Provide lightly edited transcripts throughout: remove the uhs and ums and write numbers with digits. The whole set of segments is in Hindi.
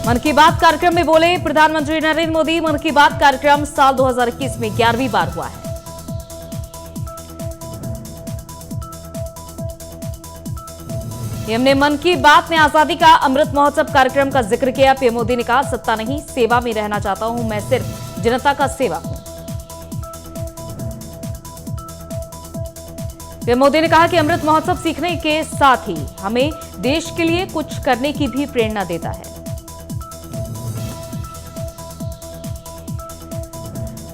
मन की बात कार्यक्रम में बोले प्रधानमंत्री नरेंद्र मोदी। मन की बात कार्यक्रम साल 2021 में 11वीं बार हुआ है। पीएम ने मन की बात में आजादी का अमृत महोत्सव कार्यक्रम का जिक्र किया। पीएम मोदी ने कहा, सत्ता नहीं सेवा में रहना चाहता हूं, मैं सिर्फ जनता का सेवक हूं। पीएम मोदी ने कहा कि अमृत महोत्सव सीखने के साथ ही हमें देश के लिए कुछ करने की भी प्रेरणा देता है।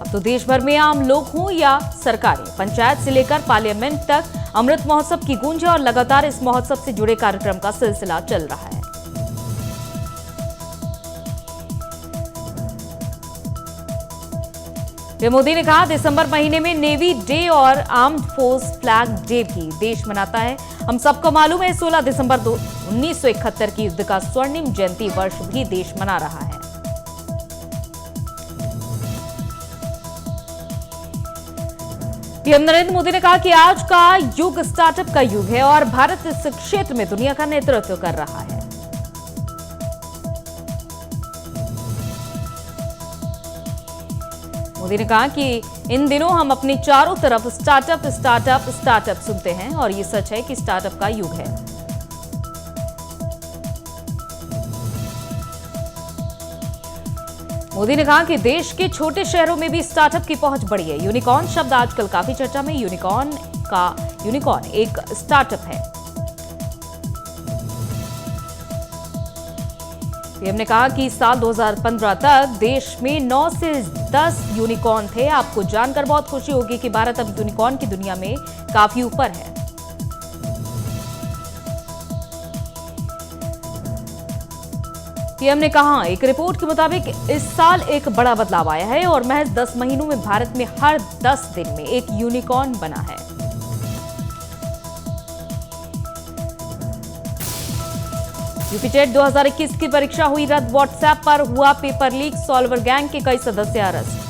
अब तो देश भर में आम लोग हों या सरकारें, पंचायत से लेकर पार्लियामेंट तक अमृत महोत्सव की गूंज है और लगातार इस महोत्सव से जुड़े कार्यक्रम का सिलसिला चल रहा है। पीएम मोदी ने कहा, दिसंबर महीने में नेवी डे और आर्म्ड फोर्स फ्लैग डे भी देश मनाता है। हम सबको मालूम है 16 दिसंबर 1971 की युद्ध का स्वर्णिम जयंती वर्ष भी देश मना रहा है। पीएम नरेंद्र मोदी ने कहा कि आज का युग स्टार्टअप का युग है और भारत इस क्षेत्र में दुनिया का नेतृत्व कर रहा है। मोदी ने कहा कि इन दिनों हम अपनी चारों तरफ स्टार्टअप सुनते हैं और ये सच है कि स्टार्टअप का युग है। मोदी ने कहा कि देश के छोटे शहरों में भी स्टार्टअप की पहुंच बढ़ी है। यूनिकॉर्न शब्द आजकल काफी चर्चा में। यूनिकॉर्न एक स्टार्टअप है। पीएम ने कहा कि साल 2015 तक देश में 9 से 10 यूनिकॉर्न थे। आपको जानकर बहुत खुशी होगी कि भारत अब यूनिकॉर्न की दुनिया में काफी ऊपर है। पीएम ने कहा, एक रिपोर्ट के मुताबिक इस साल एक बड़ा बदलाव आया है और महज 10 महीनों में भारत में हर 10 दिन में एक यूनिकॉर्न बना है। यूपीटेट 2021 की परीक्षा हुई रद्द। व्हाट्सएप पर हुआ पेपर लीक। सॉल्वर गैंग के कई सदस्य अरेस्ट।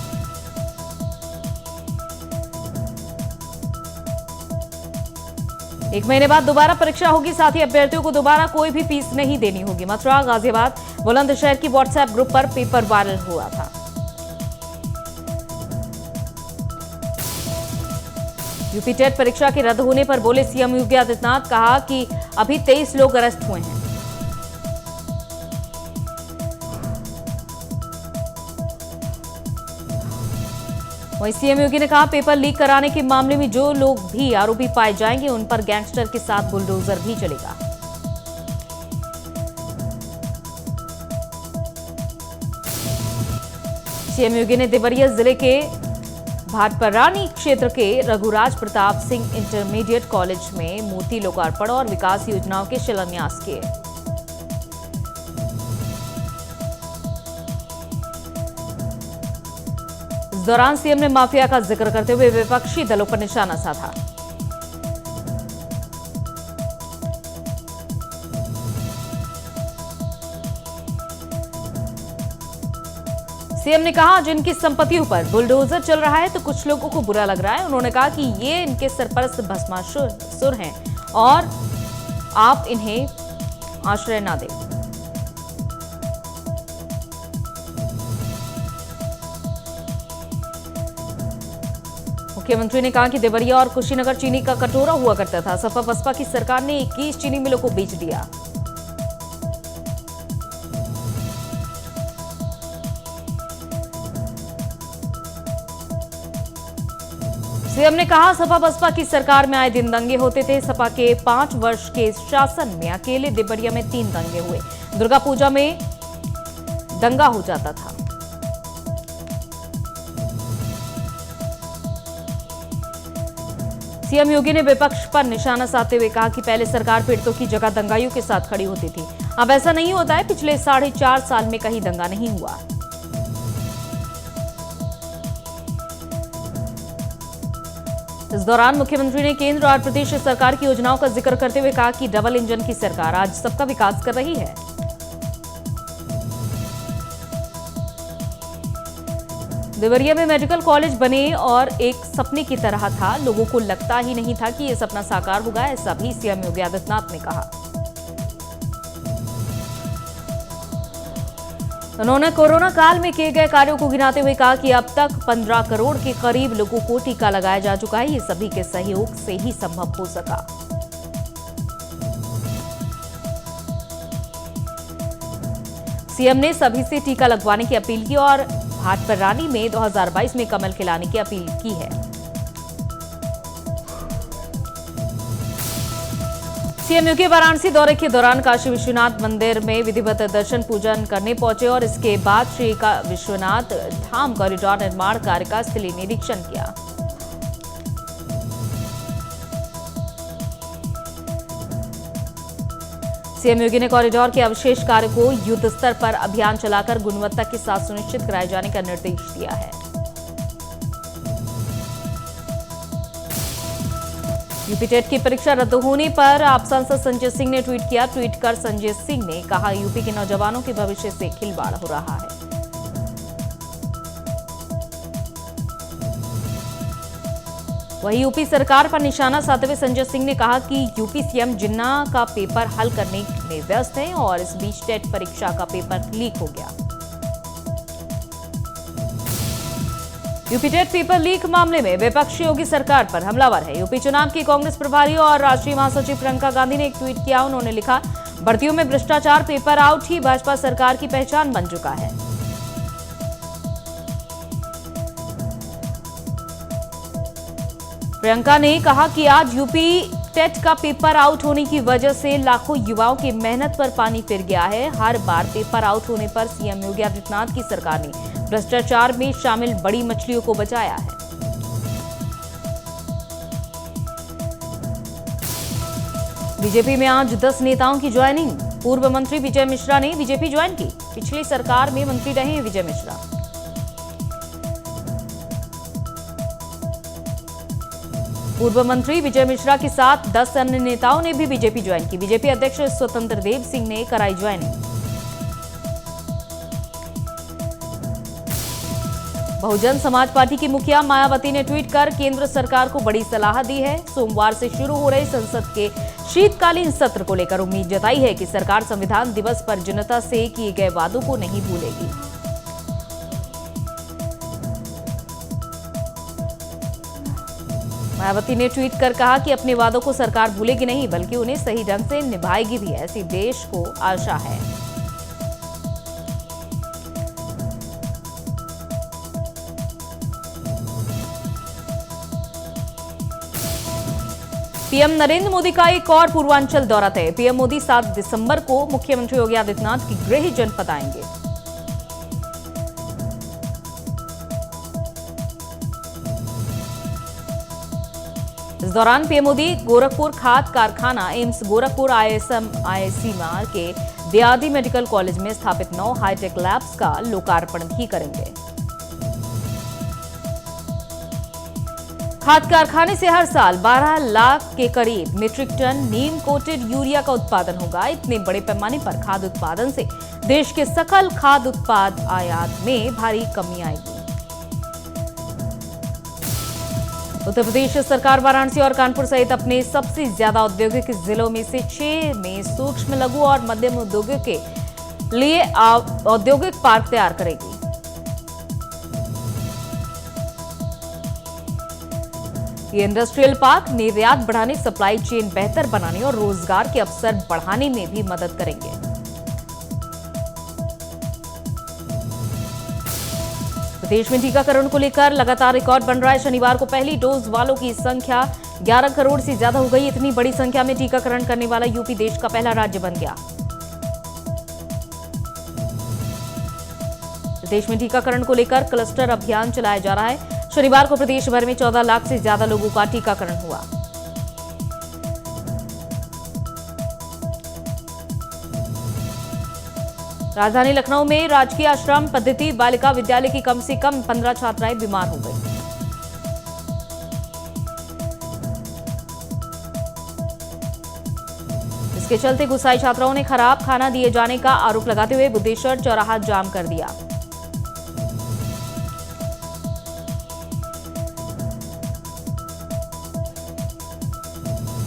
एक महीने बाद दोबारा परीक्षा होगी। साथ ही अभ्यर्थियों को दोबारा कोई भी फीस नहीं देनी होगी। मथुरा, गाजियाबाद, बुलंदशहर की व्हाट्सएप ग्रुप पर पेपर वायरल हुआ था। यूपीटेट परीक्षा के रद्द होने पर बोले सीएम योगी आदित्यनाथ। कहा कि अभी 23 लोग अरेस्ट हुए हैं। वहीं सीएम योगी ने कहा, पेपर लीक कराने के मामले में जो लोग भी आरोपी पाए जाएंगे उन पर गैंगस्टर के साथ बुलडोजर भी चलेगा। सीएम योगी ने देवरिया जिले के भाटपरानी क्षेत्र के रघुराज प्रताप सिंह इंटरमीडिएट कॉलेज में मूर्ति लोकार्पण और विकास योजनाओं के शिलान्यास किए। इस दौरान सीएम ने माफिया का जिक्र करते हुए विपक्षी दलों पर निशाना साधा। सीएम ने कहा, जिनकी संपत्तियों पर बुलडोजर चल रहा है तो कुछ लोगों को बुरा लग रहा है। उन्होंने कहा कि ये इनके सरपरस्त भस्मासुर हैं और आप इन्हें आश्रय ना दें। मुख्यमंत्री ने कहा कि देवरिया और कुशीनगर चीनी का कटोरा हुआ करता था। सपा बसपा की सरकार ने 21 चीनी मिलों को बेच दिया। सीएम ने कहा, सपा बसपा की सरकार में आए दिन दंगे होते थे। सपा के 5 वर्ष के शासन में अकेले देवरिया में 3 दंगे हुए। दुर्गा पूजा में दंगा हो जाता था। सीएम योगी ने विपक्ष पर निशाना साधते हुए कहा कि पहले सरकार पीड़ितों की जगह दंगाइयों के साथ खड़ी होती थी। अब ऐसा नहीं होता है। पिछले 4.5 साल में कहीं दंगा नहीं हुआ। इस दौरान मुख्यमंत्री ने केंद्र और प्रदेश सरकार की योजनाओं का जिक्र करते हुए कहा कि डबल इंजन की सरकार आज सबका विकास कर रही है। देवरिया में मेडिकल कॉलेज बने और एक सपने की तरह था। लोगों को लगता ही नहीं था कि यह सपना साकार होगा, ऐसा भी सीएम योगी आदित्यनाथ ने कहा। उन्होंने कोरोना काल में किए गए कार्यों को गिनाते हुए कहा कि अब तक 15 करोड़ के करीब लोगों को टीका लगाया जा चुका है। ये सभी के सहयोग से ही संभव हो सका। सीएम ने सभी से टीका लगवाने की अपील की और भाटपरानी में 2022 में कमल खिलाने की अपील की है। सीएम योगी वाराणसी दौरे के दौरान काशी विश्वनाथ मंदिर में विधिवत दर्शन पूजन करने पहुंचे और इसके बाद श्री विश्वनाथ धाम कॉरिडोर निर्माण कार्य का स्थलीय निरीक्षण किया। सीएम योगी ने कॉरिडोर के अवशेष कार्य को युद्ध स्तर पर अभियान चलाकर गुणवत्ता के साथ सुनिश्चित कराए जाने का निर्देश दिया है। यूपी टेट की परीक्षा रद्द होने पर आप सांसद संजय सिंह ने ट्वीट किया। ट्वीट कर संजय सिंह ने कहा, यूपी के नौजवानों के भविष्य से खिलवाड़ हो रहा है। वहीं यूपी सरकार पर निशाना साधते हुए संजय सिंह ने कहा कि यूपी सीएम जिन्ना का पेपर हल करने में व्यस्त हैं और इस बीच टेट परीक्षा का पेपर लीक हो गया। यूपी टेट पेपर लीक मामले में विपक्षी योगी सरकार पर हमलावर है। यूपी चुनाव की कांग्रेस प्रभारी और राष्ट्रीय महासचिव प्रियंका गांधी ने एक ट्वीट किया। उन्होंने लिखा, भर्तियों में भ्रष्टाचार, पेपर आउट ही भाजपा सरकार की पहचान बन चुका है। प्रियंका ने कहा कि आज यूपी टेट का पेपर आउट होने की वजह से लाखों युवाओं की मेहनत पर पानी फिर गया है। हर बार पेपर आउट होने पर सीएम योगी आदित्यनाथ की सरकार ने भ्रष्टाचार में शामिल बड़ी मछलियों को बचाया है। बीजेपी में आज 10 नेताओं की ज्वाइनिंग। पूर्व मंत्री विजय मिश्रा ने बीजेपी ज्वाइन की। पिछली सरकार में मंत्री रहे हैं विजय मिश्रा। पूर्व मंत्री विजय मिश्रा के साथ 10 अन्य नेताओं ने भी बीजेपी ज्वाइन की। बीजेपी अध्यक्ष स्वतंत्र देव सिंह ने कराई ज्वाइनिंग। बहुजन समाज पार्टी की मुखिया मायावती ने ट्वीट कर केंद्र सरकार को बड़ी सलाह दी है। सोमवार से शुरू हो रहे संसद के शीतकालीन सत्र को लेकर उम्मीद जताई है कि सरकार संविधान दिवस पर जनता से किए गए वादों को नहीं भूलेगी। मायावती ने ट्वीट कर कहा कि अपने वादों को सरकार भूलेगी नहीं, बल्कि उन्हें सही ढंग से निभाएगी भी, ऐसी देश को आशा है। पीएम नरेंद्र मोदी का एक और पूर्वांचल दौरा तय। पीएम मोदी 7 दिसंबर को मुख्यमंत्री योगी आदित्यनाथ की गृह जनपद आएंगे। इस दौरान पीएम मोदी गोरखपुर खाद कारखाना, एम्स गोरखपुर, आईसीएमआर के दियादी मेडिकल कॉलेज में स्थापित 9 हाईटेक लैब्स का लोकार्पण भी करेंगे। खाद कारखाने से हर साल 12 लाख के करीब मीट्रिक टन नीम कोटेड यूरिया का उत्पादन होगा। इतने बड़े पैमाने पर खाद उत्पादन से देश के सकल खाद उत्पाद आयात में भारी कमी आएगी। उत्तर प्रदेश सरकार वाराणसी और कानपुर सहित अपने सबसे ज्यादा औद्योगिक जिलों में से 6 में सूक्ष्म, लघु और मध्यम उद्योगों के लिए औद्योगिक पार्क तैयार करेगी। ये इंडस्ट्रियल पार्क निर्यात बढ़ाने, सप्लाई चेन बेहतर बनाने और रोजगार के अवसर बढ़ाने में भी मदद करेंगे। प्रदेश में टीकाकरण को लेकर लगातार रिकॉर्ड बन रहा है। शनिवार को पहली डोज वालों की संख्या 11 करोड़ से ज्यादा हो गई। इतनी बड़ी संख्या में टीकाकरण करने वाला यूपी देश का पहला राज्य बन गया। प्रदेश में टीकाकरण को लेकर क्लस्टर अभियान चलाया जा रहा है। शनिवार को प्रदेश भर में 14 लाख से ज्यादा लोगों का टीकाकरण हुआ। राजधानी लखनऊ में राजकीय आश्रम पद्धति बालिका विद्यालय की कम से कम 15 छात्राएं बीमार हो गईं। इसके चलते गुस्साई छात्राओं ने खराब खाना दिए जाने का आरोप लगाते हुए बुद्धेश्वर चौराहा जाम कर दिया।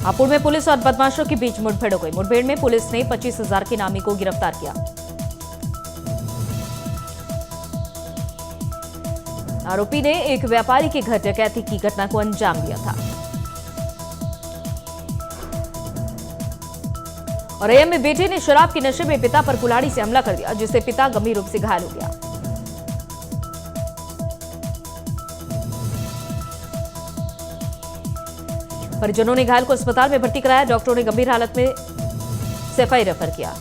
हापुड़ में पुलिस और बदमाशों के बीच मुठभेड़ हो गई। मुठभेड़ में पुलिस ने 25,000 के इनामी को गिरफ्तार किया। आरोपी ने एक व्यापारी के घर डकैती की घटना को अंजाम दिया था। और एएम में बेटे ने शराब के नशे में पिता पर कुल्हाड़ी से हमला कर दिया, जिससे पिता गंभीर रूप से घायल हो गया। परिजनों ने घायल को अस्पताल में भर्ती कराया। डॉक्टरों ने गंभीर हालत में सफाई रेफर किया।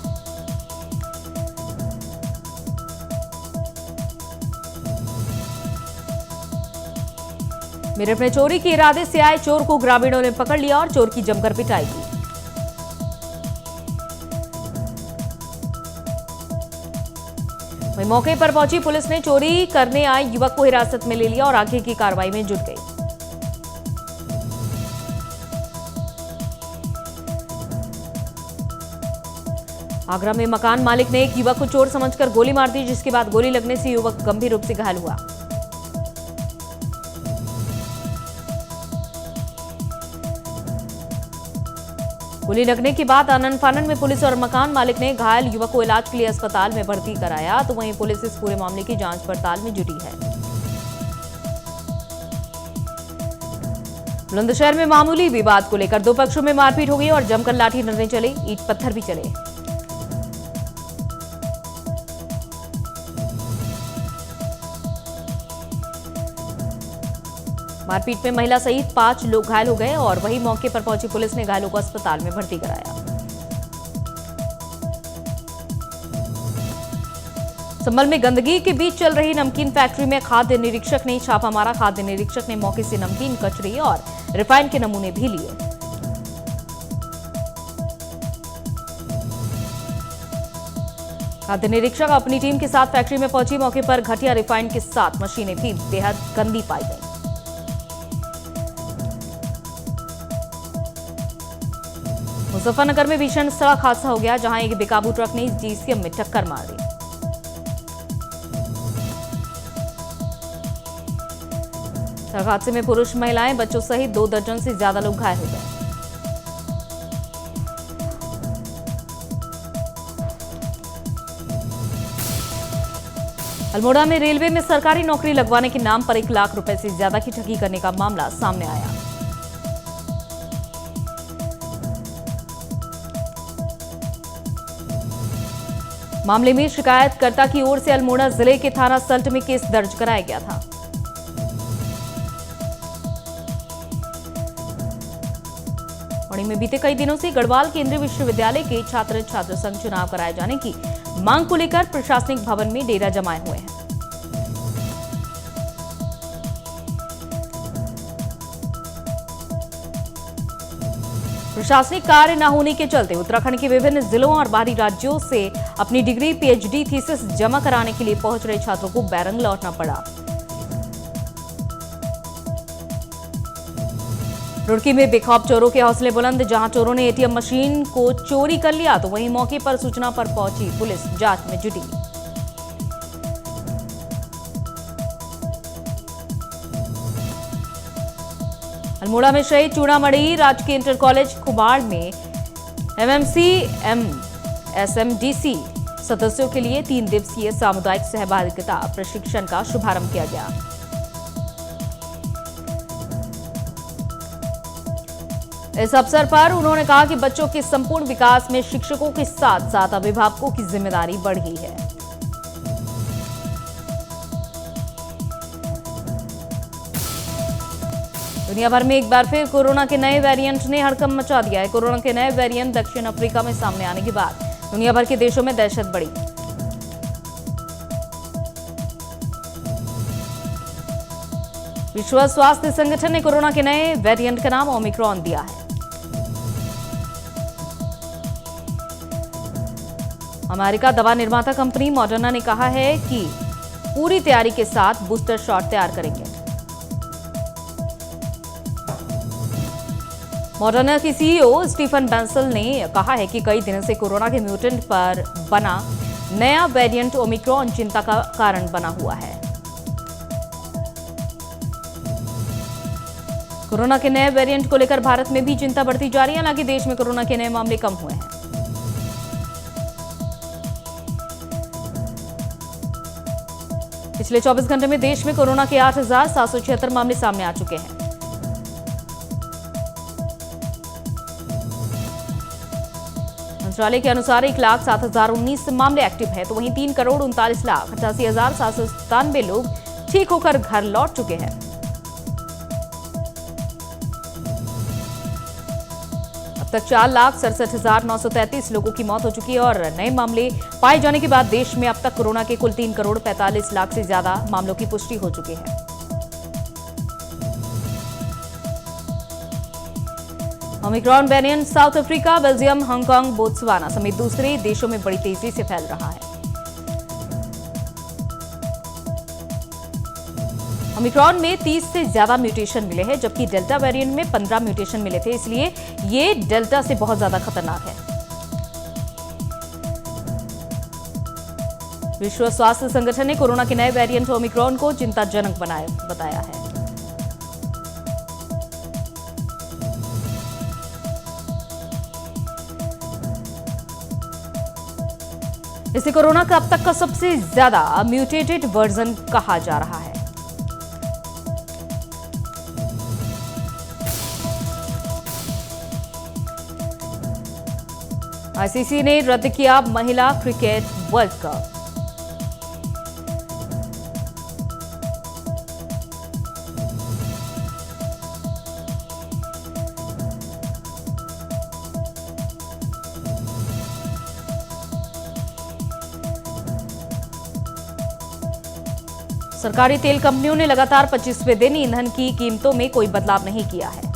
मेरठ में चोरी के इरादे से आए चोर को ग्रामीणों ने पकड़ लिया और चोर की जमकर पिटाई की। वहीं मौके पर पहुंची पुलिस ने चोरी करने आए युवक को हिरासत में ले लिया और आगे की कार्रवाई में जुट गई। आगरा में मकान मालिक ने एक युवक को चोर समझकर गोली मार दी, जिसके बाद गोली लगने से युवक गंभीर रूप से घायल हुआ। गोली लगने के बाद आनन फानन में पुलिस और मकान मालिक ने घायल युवक को इलाज के लिए अस्पताल में भर्ती कराया, तो वहीं पुलिस इस पूरे मामले की जांच पड़ताल में जुटी है। बुलंदशहर में मामूली विवाद को लेकर दो पक्षों में मारपीट हो गई और जमकर लाठी डंडे चले, ईंट पत्थर भी चले। मारपीट में महिला सहित 5 लोग घायल हो गए और वहीं मौके पर पहुंची पुलिस ने घायलों को अस्पताल में भर्ती कराया। संभल में गंदगी के बीच चल रही नमकीन फैक्ट्री में खाद्य निरीक्षक ने छापा मारा। खाद्य निरीक्षक ने मौके से नमकीन, कचरे और रिफाइन के नमूने भी लिए। खाद्य निरीक्षक अपनी टीम के साथ फैक्ट्री में पहुंची। मौके पर घटिया रिफाइन के साथ मशीनें भी बेहद गंदी पाई गई। मुजफ्फरनगर में भीषण सड़क हादसा हो गया, जहां एक बेकाबू ट्रक ने जीसीएम में टक्कर मार दी। सड़क हादसे में पुरुष, महिलाएं, बच्चों सहित 2 दर्जन से ज्यादा लोग घायल हो गए। अल्मोड़ा में रेलवे में सरकारी नौकरी लगवाने के नाम पर 1 लाख रुपए से ज्यादा की ठगी करने का मामला सामने आया। मामले में शिकायतकर्ता की ओर से अल्मोड़ा जिले के थाना सल्ट में केस दर्ज कराया गया था। पौड़ी में बीते कई दिनों से गढ़वाल केंद्रीय विश्वविद्यालय के छात्र संघ चुनाव कराए जाने की मांग को लेकर प्रशासनिक भवन में डेरा जमाए हुए हैं। प्रशासनिक कार्य न होने के चलते उत्तराखंड के विभिन्न जिलों और बाहरी राज्यों से अपनी डिग्री, पीएचडी थीसिस जमा कराने के लिए पहुंच रहे छात्रों को बैरंग लौटना पड़ा। रुड़की में बेखौफ चोरों के हौसले बुलंद, जहां चोरों ने एटीएम मशीन को चोरी कर लिया, तो वहीं मौके पर सूचना पर पहुंची पुलिस जांच में जुटी। अल्मोड़ा में शहीद चूड़ामणि राजकीय इंटर कॉलेज खुबाड़ में एमएमसी एसएमडीसी सदस्यों के लिए 3 दिवसीय सामुदायिक सहभागिता प्रशिक्षण का शुभारंभ किया गया। इस अवसर पर उन्होंने कहा कि बच्चों के संपूर्ण विकास में शिक्षकों के साथ साथ अभिभावकों की जिम्मेदारी बढ़ी है। दुनिया भर में एक बार फिर कोरोना के नए वेरिएंट ने हड़कंप मचा दिया है। कोरोना के नए वेरिएंट दक्षिण अफ्रीका में सामने आने के बाद दुनिया भर के देशों में दहशत बढ़ी। विश्व स्वास्थ्य संगठन ने कोरोना के नए वेरिएंट का नाम ओमिक्रॉन दिया है। अमेरिका दवा निर्माता कंपनी मॉडर्ना ने कहा है कि पूरी तैयारी के साथ बूस्टर शॉट तैयार करेंगे। मॉडर्ना की सीईओ स्टीफन बेंसल ने कहा है कि कई दिनों से कोरोना के म्यूटेंट पर बना नया वेरिएंट ओमिक्रॉन चिंता का कारण बना हुआ है। कोरोना के नए वेरिएंट को लेकर भारत में भी चिंता बढ़ती जा रही है। हालांकि देश में कोरोना के नए मामले कम हुए हैं। पिछले 24 घंटे में देश में कोरोना के 8,776 मामले सामने आ चुके हैं। मंत्रालय के अनुसार 1,07,019 मामले एक्टिव है, तो वहीं 3,39,88,797 लोग ठीक होकर घर लौट चुके हैं। अब तक 4,67,933 लोगों की मौत हो चुकी है और नए मामले पाए जाने के बाद देश में अब तक कोरोना के कुल 3,45,00,000 से ज्यादा मामलों की पुष्टि हो चुकी है। Omicron variant south Africa, Belgium, Hong Kong, Botswana समेत दूसरे देशों में बड़ी तेजी से फैल रहा है। ओमिक्रॉन में 30 से ज्यादा म्यूटेशन मिले हैं, जबकि डेल्टा वेरिएंट में 15 म्यूटेशन मिले थे, इसलिए ये डेल्टा से बहुत ज्यादा खतरनाक है। विश्व स्वास्थ्य संगठन ने कोरोना के नए वेरिएंट ओमिक्रॉन को चिंताजनक बताया है। इसे कोरोना का अब तक का सबसे ज्यादा म्यूटेटेड वर्जन कहा जा रहा है। आईसीसी ने रद्द किया महिला क्रिकेट वर्ल्ड कप। सरकारी तेल कंपनियों ने लगातार 25वें दिन ईंधन की कीमतों में कोई बदलाव नहीं किया है।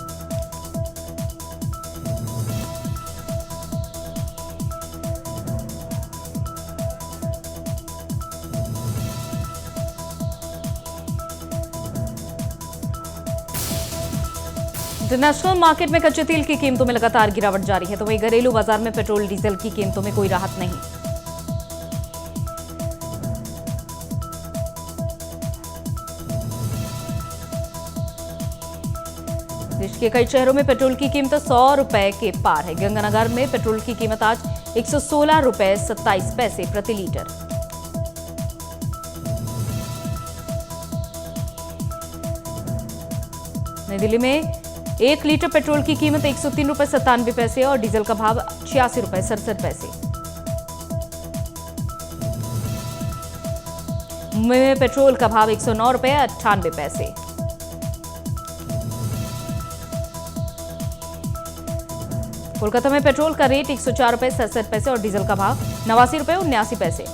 इंटरनेशनल मार्केट में कच्चे तेल की कीमतों में लगातार गिरावट जारी है, तो वहीं घरेलू बाजार में पेट्रोल डीजल की कीमतों में कोई राहत नहीं। देश के कई शहरों में पेट्रोल की कीमत 100 रुपए के पार है। गंगानगर में पेट्रोल की कीमत आज 116 रुपए 27 पैसे प्रति लीटर। नई दिल्ली में 1 लीटर पेट्रोल की कीमत 103 रुपए 97 पैसे और डीजल का भाव 86 रुपए 67 पैसे। मुंबई में पेट्रोल का भाव 109 रुपए 98 पैसे। कोलकाता में पेट्रोल का रेट 104 रुपए 67 पैसे और डीजल का भाव 89 रुपए 79 पैसे।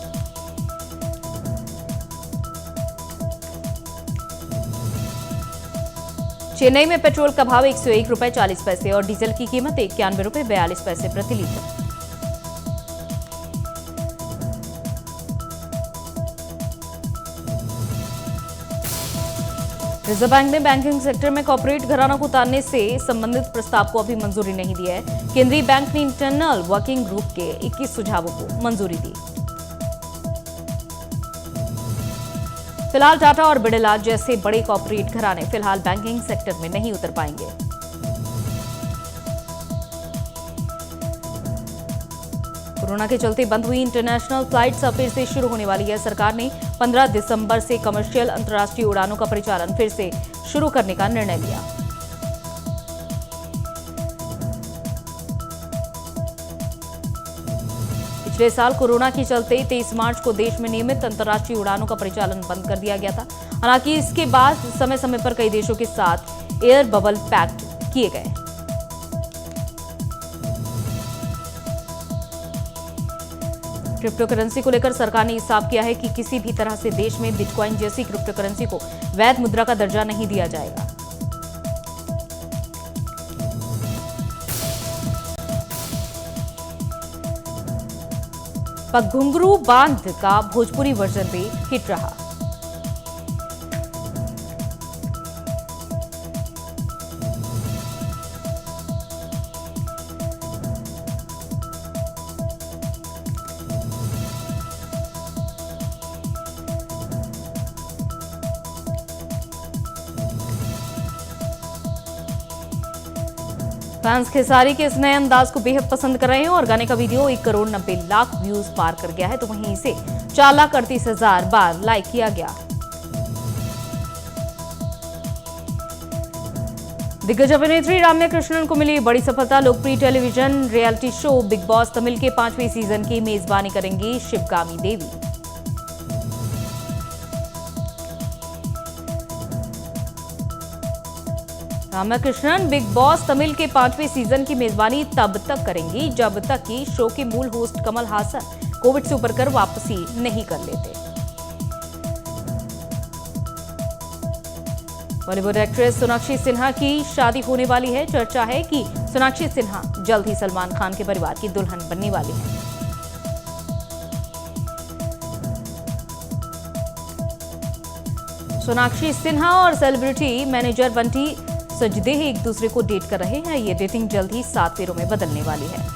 चेन्नई में पेट्रोल का भाव 101 रुपए 40 पैसे और डीजल की कीमत 91 रुपए 42 पैसे प्रति लीटर। रिजर्व बैंक ने बैंकिंग सेक्टर में कॉर्पोरेट घरानों को उतारने से संबंधित प्रस्ताव को अभी मंजूरी नहीं दी है। केंद्रीय बैंक ने इंटरनल वर्किंग ग्रुप के 21 सुझावों को मंजूरी दी। फिलहाल टाटा और बिड़ला जैसे बड़े कॉर्पोरेट घराने फिलहाल बैंकिंग सेक्टर में नहीं उतर पाएंगे। कोरोना के चलते बंद हुई इंटरनेशनल फ्लाइट्स अब फिर से शुरू होने वाली है। सरकार ने 15 दिसंबर से कमर्शियल अंतर्राष्ट्रीय उड़ानों का परिचालन फिर से शुरू करने का निर्णय लिया। पिछले साल कोरोना के चलते 23 मार्च को देश में नियमित अंतर्राष्ट्रीय उड़ानों का परिचालन बंद कर दिया गया था। हालांकि इसके बाद समय समय पर कई देशों के साथ एयर बबल पैक्ट किए गए। क्रिप्टो करेंसी को लेकर सरकार ने साफ किया है कि किसी भी तरह से देश में बिटकॉइन जैसी क्रिप्टो करेंसी को वैध मुद्रा का दर्जा नहीं दिया जाएगा। घुंघरू बांध का भोजपुरी वर्जन भी हिट रहा। फैंस खेसारी के इस नए अंदाज को बेहद पसंद कर रहे हैं और गाने का वीडियो 1 करोड़ 90 लाख व्यूज पार कर गया है, तो वहीं इसे 4,38,000 बार लाइक किया गया। दिग्गज अभिनेत्री रम्या कृष्णन को मिली बड़ी सफलता। लोकप्रिय television reality show big boss Tamil के 5वें सीजन की मेजबानी करेंगी शिवगामी देवी। रम्या कृष्णन बिग बॉस तमिल के 5वें सीजन की मेजबानी तब तक करेंगी जब तक कि शो के मूल होस्ट कमल हासन कोविड से उबरकर वापसी नहीं कर लेते। बॉलीवुड एक्ट्रेस सोनाक्षी सिन्हा की शादी होने वाली है। चर्चा है कि सोनाक्षी सिन्हा जल्द ही सलमान खान के परिवार की दुल्हन बनने वाली है। सोनाक्षी सिन्हा और सेलिब्रिटी मैनेजर बंटी सजदेह एक दूसरे को डेट कर रहे हैं। ये डेटिंग जल्द ही 7 फेरों में बदलने वाली है।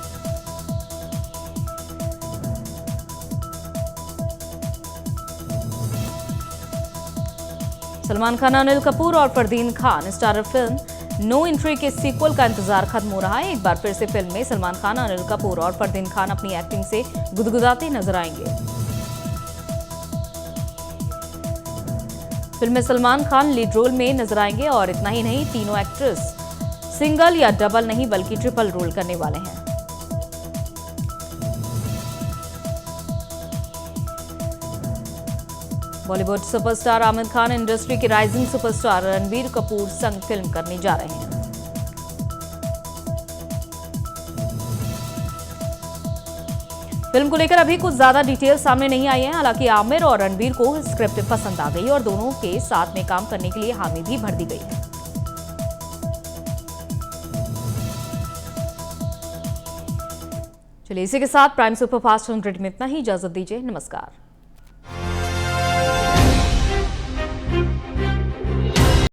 सलमान खान, अनिल कपूर और Fardeen Khan starrer film no entry के सीक्वल का इंतजार खत्म हो रहा है। एक बार फिर से फिल्म में सलमान खान, अनिल कपूर और फरदीन खान अपनी एक्टिंग से गुदगुदाते नजर आएंगे। फिल्म में सलमान खान लीड रोल में नजर आएंगे और इतना ही नहीं, तीनों एक्ट्रेस सिंगल या डबल नहीं बल्कि ट्रिपल रोल करने वाले हैं। बॉलीवुड सुपरस्टार आमिर खान इंडस्ट्री के राइजिंग सुपरस्टार रणबीर कपूर संग फिल्म करने जा रहे हैं। फिल्म को लेकर अभी कुछ ज्यादा डिटेल सामने नहीं आई है। हालांकि आमिर और रणबीर को स्क्रिप्ट पसंद आ गई और दोनों के साथ में काम करने के लिए हामी भी भर दी गई है। चलिए, इसी के साथ प्राइम सुपरफास्ट 100 में इतना ही। इजाजत दीजिए, नमस्कार।